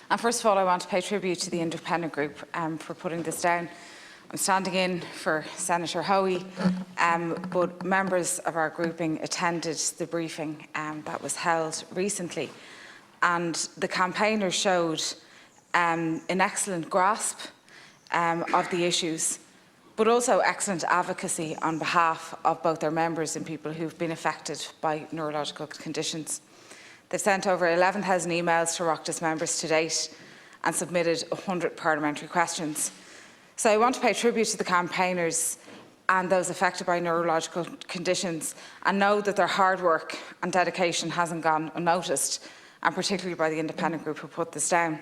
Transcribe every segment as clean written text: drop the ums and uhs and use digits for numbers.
And first of all, I want to pay tribute to the independent group for putting this down. I'm standing in for Senator Hoey, but members of our grouping attended the briefing that was held recently, and the campaigners showed an excellent grasp of the issues, but also excellent advocacy on behalf of both their members and people who've been affected by neurological conditions. They've sent over 11,000 emails to Oireachtas members to date and submitted 100 parliamentary questions. So I want to pay tribute to the campaigners and those affected by neurological conditions, and know that their hard work and dedication hasn't gone unnoticed, and particularly by the independent group who put this down.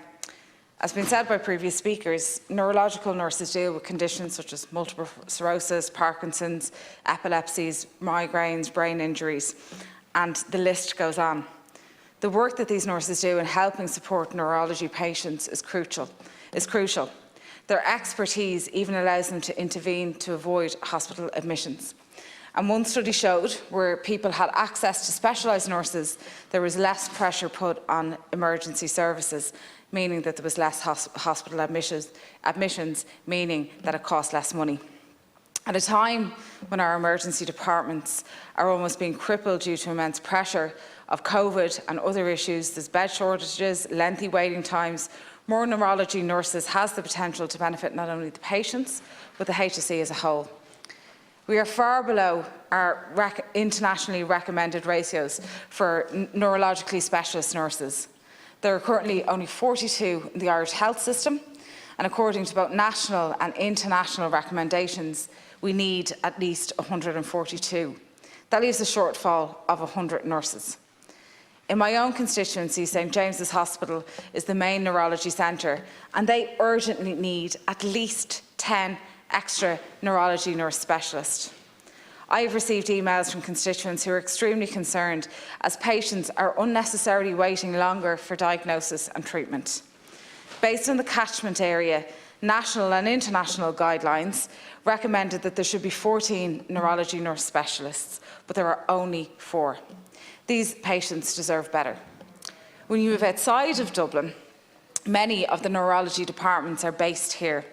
As has been said by previous speakers, neurological nurses deal with conditions such as multiple sclerosis, Parkinson's, epilepsies, migraines, brain injuries, and the list goes on. The work that these nurses do in helping support neurology patients is crucial. Their expertise even allows them to intervene to avoid hospital admissions. And one study showed where people had access to specialised nurses, there was less pressure put on emergency services, meaning that there was less hospital admissions, meaning that it cost less money. At a time when our emergency departments are almost being crippled due to immense pressure of COVID and other issues, there's bed shortages, lengthy waiting times, more neurology nurses has the potential to benefit not only the patients, but the HSE as a whole. We are far below our internationally recommended ratios for neurologically specialist nurses. There are currently only 42 in the Irish health system, and according to both national and international recommendations, we need at least 142. That leaves a shortfall of 100 nurses. In my own constituency, St James's Hospital is the main neurology centre, and they urgently need at least 10 extra neurology nurse specialists. I have received emails from constituents who are extremely concerned as patients are unnecessarily waiting longer for diagnosis and treatment. Based on the catchment area, national and international guidelines recommended that there should be 14 neurology nurse specialists, but there are only 4. These patients deserve better. When you move outside of Dublin, many of the neurology departments are based here.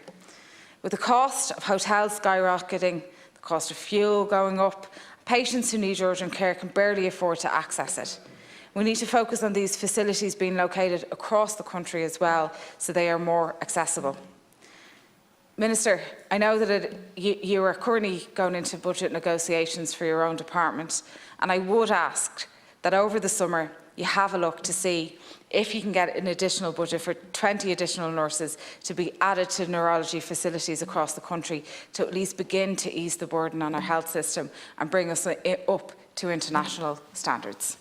With the cost of hotels skyrocketing, the cost of fuel going up, patients who need urgent care can barely afford to access it. We need to focus on these facilities being located across the country as well, so they are more accessible. Minister, I know that you are currently going into budget negotiations for your own department, and I would ask that over the summer you have a look to see if you can get an additional budget for 20 additional nurses to be added to neurology facilities across the country to at least begin to ease the burden on our health system and bring us up to international standards.